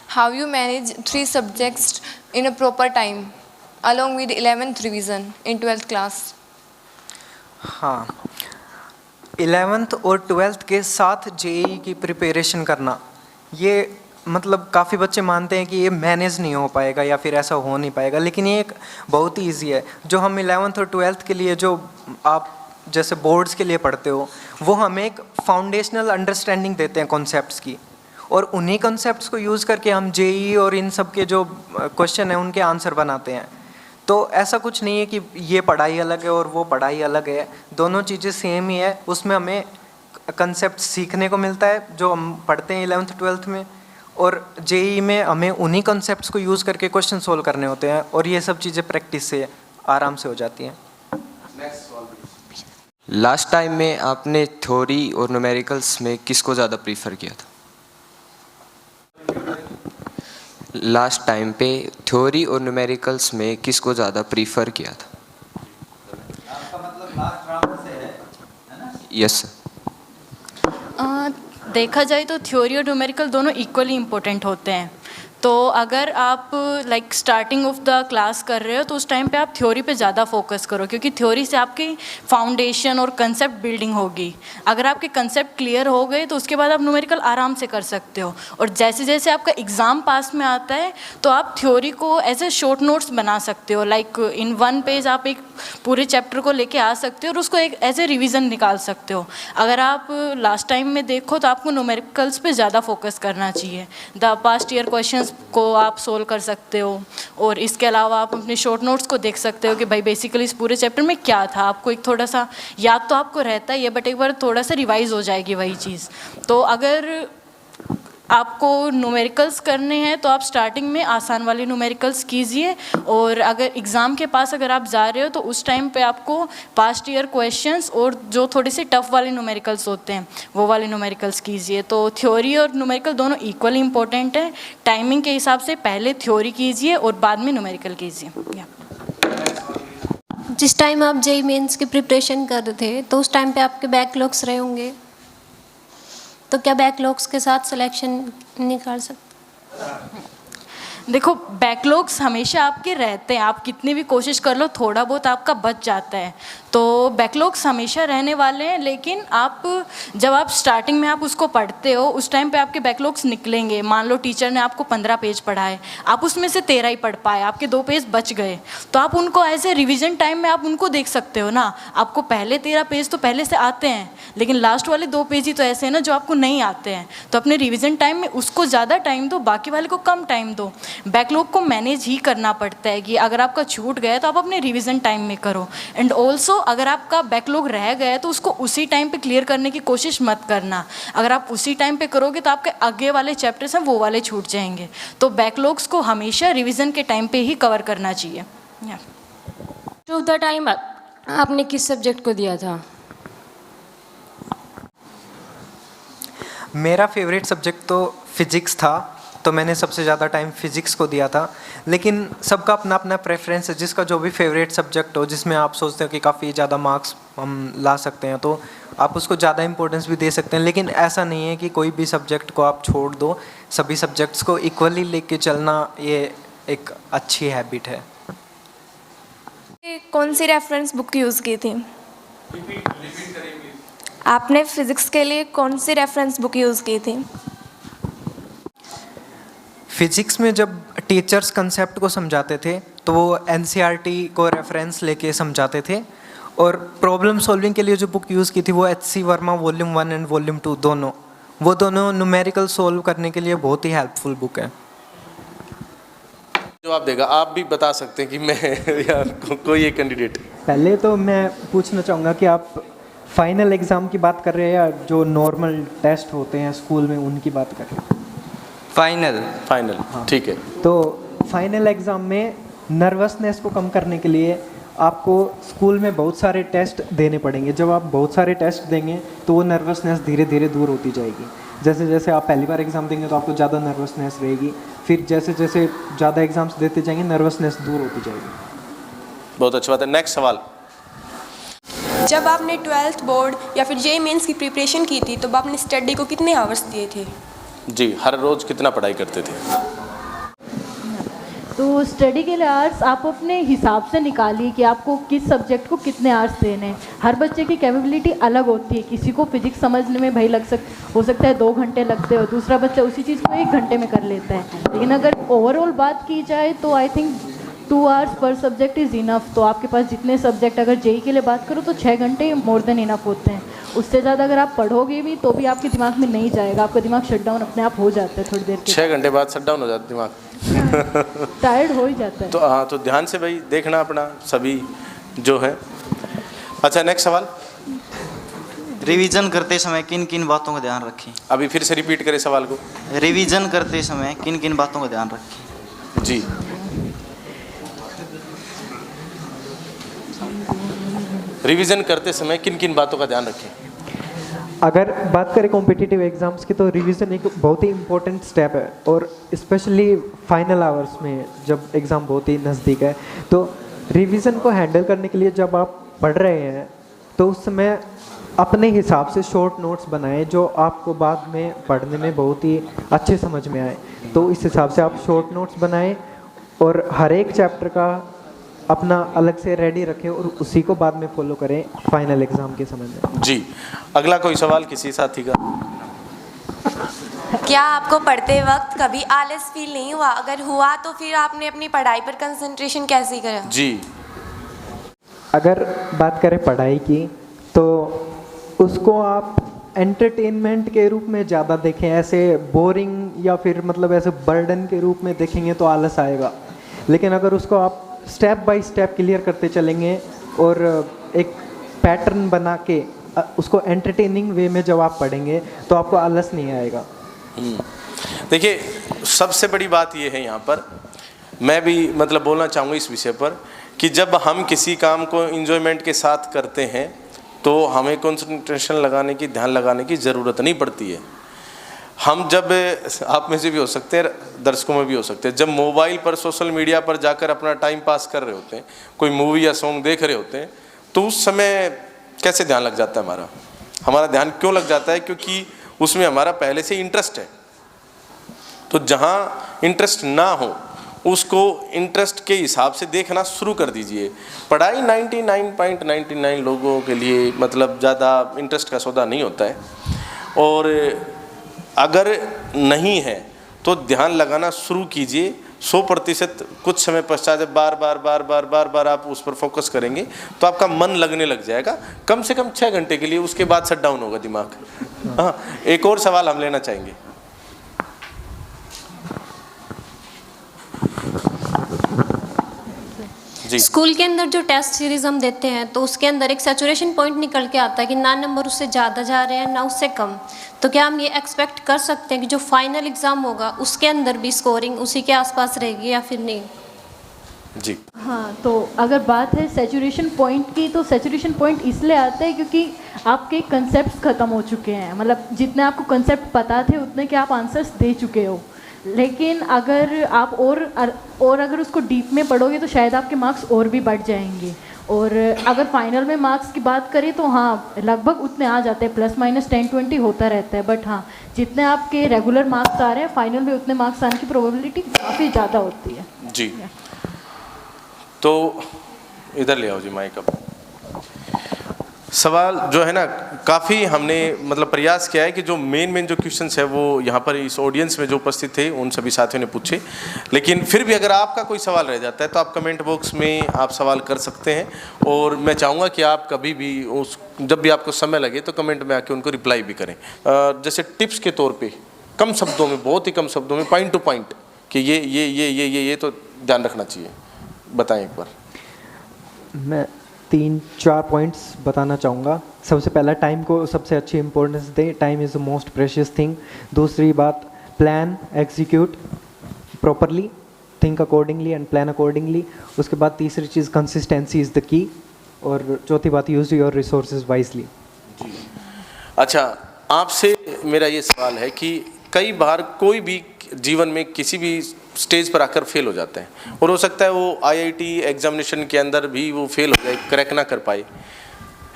how you manage 3 subjects in a proper time along with 11th revision in 12th class? हाँ, 11th और 12th के साथ JEE की preparation करना, ये मतलब काफ़ी बच्चे मानते हैं कि ये मैनेज नहीं हो पाएगा या फिर ऐसा हो नहीं पाएगा, लेकिन ये एक बहुत ही ईजी है। जो हम 11th और 12th के लिए जो आप जैसे बोर्ड्स के लिए पढ़ते हो, वो हमें एक फाउंडेशनल अंडरस्टैंडिंग देते हैं कॉन्सेप्ट्स की, और उन्हीं कॉन्सेप्ट्स को यूज़ करके हम जेईई और इन सब के जो क्वेश्चन हैं उनके आंसर बनाते हैं। तो ऐसा कुछ नहीं है कि ये पढ़ाई अलग है और वो पढ़ाई अलग है, दोनों चीज़ें सेम ही है। उसमें हमें कंसेप्ट सीखने को मिलता है जो हम पढ़ते हैं 11th 12th में, और जेईई में हमें उन्हीं कॉन्सेप्ट्स को यूज़ करके क्वेश्चन सोल्व करने होते हैं, और ये सब चीज़ें प्रैक्टिस से आराम से हो जाती हैं। लास्ट टाइम में आपने थ्योरी और न्यूमेरिकल्स में किसको ज़्यादा प्रीफर किया था? लास्ट टाइम पे थ्योरी और न्यूमेरिकल्स में किसको ज़्यादा प्रीफर किया था? आपका मतलब लास्ट राउंड से है ना? Yes sir. देखा जाए तो थ्योरी और न्यूमेरिकल दोनों इक्वली इम्पोर्टेंट होते हैं। तो अगर आप like starting of the class कर रहे हो तो उस टाइम पे आप थ्योरी पे ज़्यादा फोकस करो, क्योंकि थ्योरी से आपकी फाउंडेशन और कंसेप्ट बिल्डिंग होगी। अगर आपके कंसेप्ट क्लियर हो गए तो उसके बाद आप न्यूमेरिकल आराम से कर सकते हो। और जैसे जैसे आपका एग्ज़ाम पास में आता है तो आप थ्योरी को एज ए शॉर्ट नोट्स बना सकते हो, लाइक इन 1 पेज आप एक पूरे चैप्टर को लेके आ सकते हो और उसको एक एज ए रिविज़न निकाल सकते हो। अगर आप लास्ट टाइम में देखो तो आपको न्यूमेरिकल्स पे ज़्यादा फोकस करना चाहिए। द पास्ट ईयर क्वेश्चंस को आप सोल्व कर सकते हो, और इसके अलावा आप अपने शॉर्ट नोट्स को देख सकते हो कि भाई बेसिकली इस पूरे चैप्टर में क्या था। आपको एक थोड़ा सा याद तो आपको रहता ही है, बट एक बार थोड़ा सा रिवाइज हो जाएगी वही चीज़। तो अगर आपको न्यूमेरिकल्स करने हैं तो आप स्टार्टिंग में आसान वाले न्यूमेरिकल्स कीजिए, और अगर एग्ज़ाम के पास अगर आप जा रहे हो तो उस टाइम पे आपको पास्ट ईयर क्वेश्चंस और जो थोड़े से टफ वाले न्यूमेरिकल्स होते हैं वो वाले न्यूमेरिकल्स कीजिए। तो थ्योरी और न्यूमेरिकल दोनों इक्वली इम्पोर्टेंट है। टाइमिंग के हिसाब से पहले थ्योरी कीजिए और बाद में न्यूमेरिकल कीजिए। जिस टाइम आप जेईई मेंस की प्रिपरेशन कर रहे थे तो उस टाइम पे आपके बैकलॉग्स रहे होंगे, तो क्या बैकलॉग्स के साथ सिलेक्शन निकाल सकते? देखो, बैकलॉग्स हमेशा आपके रहते हैं, आप कितनी भी कोशिश कर लो थोड़ा बहुत आपका बच जाता है। तो बैकलॉग्स हमेशा रहने वाले हैं, लेकिन आप जब आप स्टार्टिंग में आप उसको पढ़ते हो उस टाइम पे आपके बैकलॉग्स निकलेंगे। मान लो टीचर ने आपको 15 पेज पढ़ाए, आप उसमें से 13 ही पढ़ पाए, आपके 2 पेज बच गए, तो आप उनको एज ए रिविज़न टाइम में आप उनको देख सकते हो ना। आपको पहले 13 पेज तो पहले से आते हैं, लेकिन लास्ट वाले 2 पेज ही तो ऐसे हैं ना जो आपको नहीं आते हैं। तो अपने रिविज़न टाइम में उसको ज़्यादा टाइम दो, बाकी वाले को कम टाइम दो। बैकलॉग को मैनेज ही करना पड़ता है कि अगर आपका छूट गया तो आप अपने रिवीजन टाइम में करो। एंड ऑल्सो अगर आपका बैकलॉग रह गया तो उसको उसी टाइम पे क्लियर करने की कोशिश मत करना। अगर आप उसी टाइम पे करोगे तो आपके आगे वाले चैप्टर्स हैं वो वाले छूट जाएंगे। तो बैकलॉग्स को हमेशा रिवीजन के टाइम पे ही कवर करना चाहिए। ऑफ द टाइम आपने किस सब्जेक्ट को दिया था? मेरा फेवरेट सब्जेक्ट तो फिज़िक्स था, तो मैंने सबसे ज़्यादा टाइम फिज़िक्स को दिया था। लेकिन सबका अपना अपना प्रेफरेंस है, जिसका जो भी फेवरेट सब्जेक्ट हो, जिसमें आप सोचते हो कि काफ़ी ज़्यादा मार्क्स हम ला सकते हैं, तो आप उसको ज़्यादा इंपॉर्टेंस भी दे सकते हैं। लेकिन ऐसा नहीं है कि कोई भी सब्जेक्ट को आप छोड़ दो, सभी सब्जेक्ट्स को इक्वली लेके चलना ये एक अच्छी हैबिट है। कौन सी रेफरेंस बुक यूज़ की थी? आपने फिज़िक्स के लिए कौन सी रेफरेंस बुक यूज़ की थी? फिज़िक्स में जब टीचर्स कंसेप्ट को समझाते थे तो वो एनसीईआरटी को रेफरेंस लेके समझाते थे, और प्रॉब्लम सॉल्विंग के लिए जो बुक यूज़ की थी वो एच.सी. वर्मा वॉल्यूम 1 एंड वॉल्यूम 2 दोनों न्यूमेरिकल सोल्व करने के लिए बहुत ही हेल्पफुल बुक है। जवाब देगा, आप भी बता सकते हैं कि मैं या कोई एक कैंडिडेट। पहले तो मैं पूछना चाहूँगा कि आप फाइनल एग्ज़ाम की बात कर रहे हैं या जो नॉर्मल टेस्ट होते हैं स्कूल में उनकी बात कर रहे हैं? फाइनल हाँ। ठीक है। तो फाइनल एग्ज़ाम में नर्वसनेस को कम करने के लिए आपको स्कूल में बहुत सारे टेस्ट देने पड़ेंगे। जब आप बहुत सारे टेस्ट देंगे तो वो नर्वसनेस धीरे धीरे दूर होती जाएगी। जैसे जैसे आप पहली बार एग्ज़ाम देंगे तो आपको ज़्यादा नर्वसनेस रहेगी, फिर जैसे जैसे ज़्यादा एग्ज़ाम्स देते जाएंगे नर्वसनेस दूर होती जाएगी। बहुत अच्छी बात है। नेक्स्ट सवाल। जब आपने 12th बोर्ड या फिर जेईई मेंस की प्रिपरेशन की थी तो आपने स्टडी को कितने आवर्स दिए थे? जी, हर रोज़ कितना पढ़ाई करते थे? तो स्टडी के लिए आवर्स आप अपने हिसाब से निकालिए कि आपको किस सब्जेक्ट को कितने आवर्स देने हैं। हर बच्चे की कैपेबिलिटी अलग होती है। किसी को फिजिक्स समझने में भाई हो सकता है 2 घंटे लगते हो, दूसरा बच्चा उसी चीज़ को 1 घंटे में कर लेता है। लेकिन अगर ओवरऑल बात की जाए तो I think 2 hours per subject is enough. तो आपके पास जितने सब्जेक्ट, अगर जेई के लिए बात करो तो 6 घंटे मोर देन इनफ होते हैं। उससे ज़्यादा अगर आप पढ़ोगे भी तो भी आपके दिमाग में नहीं जाएगा, आपका दिमाग शट डाउन अपने आप हो जाता है थोड़ी देर के 6 घंटे बाद शट डाउन हो जाता है दिमाग। टायर्ड हो ही जाता है। तो हाँ, तो ध्यान से भाई देखना अपना सभी जो है। अच्छा, नेक्स्ट सवाल। रिवीजन करते समय किन किन बातों का ध्यान रखें? अभी फिर से रिपीट करें सवाल को। रिवीजन करते समय किन किन बातों का ध्यान रखें? जी, रिवीजन करते समय किन किन बातों का ध्यान रखें? अगर बात करें कॉम्पिटिटिव एग्ज़ाम्स की तो रिवीजन एक बहुत ही इम्पोर्टेंट स्टेप है, और स्पेशली फाइनल आवर्स में जब एग्ज़ाम बहुत ही नज़दीक है तो रिवीजन को हैंडल करने के लिए जब आप पढ़ रहे हैं तो उस समय अपने हिसाब से शॉर्ट नोट्स बनाएं जो आपको बाद में पढ़ने में बहुत ही अच्छे समझ में आए। तो इस हिसाब से आप शॉर्ट नोट्स बनाएं और हर एक चैप्टर का अपना अलग से रेडी रखें और उसी को बाद में फॉलो करें फाइनल एग्ज़ाम के समय में। जी, अगला कोई सवाल किसी साथी का? क्या आपको पढ़ते वक्त कभी आलस फील नहीं हुआ? अगर हुआ तो फिर आपने अपनी पढ़ाई पर कंसंट्रेशन कैसे करा? जी, अगर बात करें पढ़ाई की तो उसको आप एंटरटेनमेंट के रूप में ज़्यादा देखें। ऐसे बोरिंग या फिर मतलब ऐसे बर्डन के रूप में देखेंगे तो आलस आएगा। लेकिन अगर उसको आप स्टेप बाय स्टेप क्लियर करते चलेंगे और एक पैटर्न बना के उसको एंटरटेनिंग वे में जब आप पढ़ेंगे तो आपको आलस नहीं आएगा। देखिए, सबसे बड़ी बात ये है यहाँ पर, मैं भी मतलब बोलना चाहूँगा इस विषय पर कि जब हम किसी काम को इंजॉयमेंट के साथ करते हैं तो हमें कंसंट्रेशन लगाने की, ध्यान लगाने की ज़रूरत नहीं पड़ती है। हम जब, आप में से भी हो सकते हैं, दर्शकों में भी हो सकते हैं, जब मोबाइल पर, सोशल मीडिया पर जाकर अपना टाइम पास कर रहे होते हैं, कोई मूवी या सॉन्ग देख रहे होते हैं, तो उस समय कैसे ध्यान लग जाता है हमारा? हमारा ध्यान क्यों लग जाता है? क्योंकि उसमें हमारा पहले से इंटरेस्ट है। तो जहाँ इंटरेस्ट ना हो उसको इंटरेस्ट के हिसाब से देखना शुरू कर दीजिए। पढ़ाई 99.99 लोगों के लिए मतलब ज़्यादा इंटरेस्ट का सौदा नहीं होता है, और अगर नहीं है तो ध्यान लगाना शुरू कीजिए 100%। कुछ समय पश्चात जब बार बार आप उस पर फोकस करेंगे तो आपका मन लगने लग जाएगा, कम से कम 6 घंटे के लिए। उसके बाद शट डाउन होगा दिमाग। हाँ, एक और सवाल हम लेना चाहेंगे। जी, स्कूल के अंदर जो टेस्ट सीरीज हम देते हैं तो उसके अंदर एक सैचुरेशन पॉइंट निकल के आता है कि ना नंबर उससे ज़्यादा जा रहे हैं ना उससे कम। तो क्या हम ये एक्सपेक्ट कर सकते हैं कि जो फाइनल एग्ज़ाम होगा उसके अंदर भी स्कोरिंग उसी के आसपास रहेगी या फिर नहीं? जी, हाँ, तो अगर बात है सैचुरेशन पॉइंट की, तो सैचुरेशन पॉइंट इसलिए आता है क्योंकि आपके कंसेप्ट ख़त्म हो चुके हैं। मतलब जितने आपको कंसेप्ट पता थे उतने के आप आंसर्स दे चुके हो। लेकिन अगर आप और अगर उसको डीप में पढ़ोगे तो शायद आपके मार्क्स और भी बढ़ जाएंगे। और अगर फाइनल में मार्क्स की बात करें तो हाँ, लगभग उतने आ जाते हैं, +-10-20 होता रहता है। बट हाँ, जितने आपके रेगुलर मार्क्स आ रहे हैं फाइनल में उतने मार्क्स आने की प्रोबेबिलिटी काफ़ी ज़्यादा होती है। जी, तो इधर ले आओ जी माइक। अब सवाल जो है ना, काफ़ी हमने मतलब प्रयास किया है कि जो मेन जो क्वेश्चंस है वो यहाँ पर इस ऑडियंस में जो उपस्थित थे उन सभी साथियों ने पूछे। लेकिन फिर भी अगर आपका कोई सवाल रह जाता है तो आप कमेंट बॉक्स में आप सवाल कर सकते हैं, और मैं चाहूँगा कि आप कभी भी जब भी आपको समय लगे तो कमेंट में आके उनको रिप्लाई भी करें। जैसे टिप्स के तौर पर कम शब्दों में, बहुत ही कम शब्दों में, पॉइंट टू पॉइंट कि ये तो ध्यान रखना चाहिए, बताएं एक बार। मैं 3-4 पॉइंट्स बताना चाहूँगा। सबसे पहला, टाइम को सबसे अच्छी इंपॉर्टेंस दें। Time is the most precious thing. दूसरी बात, plan, execute properly, think accordingly and plan accordingly. उसके बाद तीसरी चीज़, कंसिस्टेंसी इज़ द की। और चौथी बात, यूज़ योर रिसोर्सेज वाइजली। अच्छा, आपसे मेरा ये सवाल है कि कई बार कोई भी जीवन में किसी भी स्टेज पर आकर फेल हो जाता है, और हो सकता है वो IIT एग्जामिनेशन के अंदर भी वो फेल हो जाए, क्रैक ना कर पाए।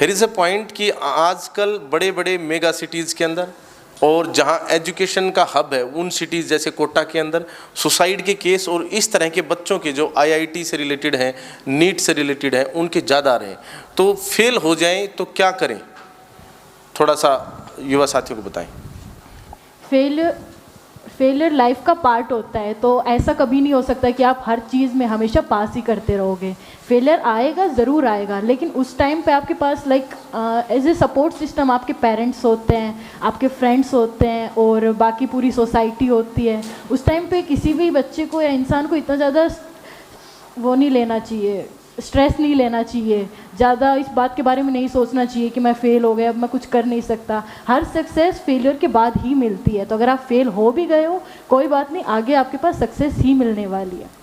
हियर इज़ अ पॉइंट कि आजकल बड़े बड़े मेगा सिटीज़ के अंदर और जहाँ एजुकेशन का हब है उन सिटीज़ जैसे कोटा के अंदर सुसाइड के केस और इस तरह के बच्चों के जो आईआईटी से रिलेटेड हैं, नीट से रिलेटेड हैं, उनके ज़्यादा आ रहे हैं। तो फेल हो जाएं तो क्या करें, थोड़ा सा युवा साथियों को बताएं। फेलियर लाइफ का पार्ट होता है, तो ऐसा कभी नहीं हो सकता कि आप हर चीज़ में हमेशा पास ही करते रहोगे। फेलियर आएगा, ज़रूर आएगा, लेकिन उस टाइम पे आपके पास एज ए सपोर्ट सिस्टम आपके पेरेंट्स होते हैं, आपके फ्रेंड्स होते हैं और बाकी पूरी सोसाइटी होती है। उस टाइम पे किसी भी बच्चे को या इंसान को इतना ज़्यादा वो नहीं लेना चाहिए, स्ट्रेस नहीं लेना चाहिए, ज़्यादा इस बात के बारे में नहीं सोचना चाहिए कि मैं फ़ेल हो गया, अब मैं कुछ कर नहीं सकता। हर सक्सेस फेलियर के बाद ही मिलती है, तो अगर आप फेल हो भी गए हो कोई बात नहीं, आगे आपके पास सक्सेस ही मिलने वाली है।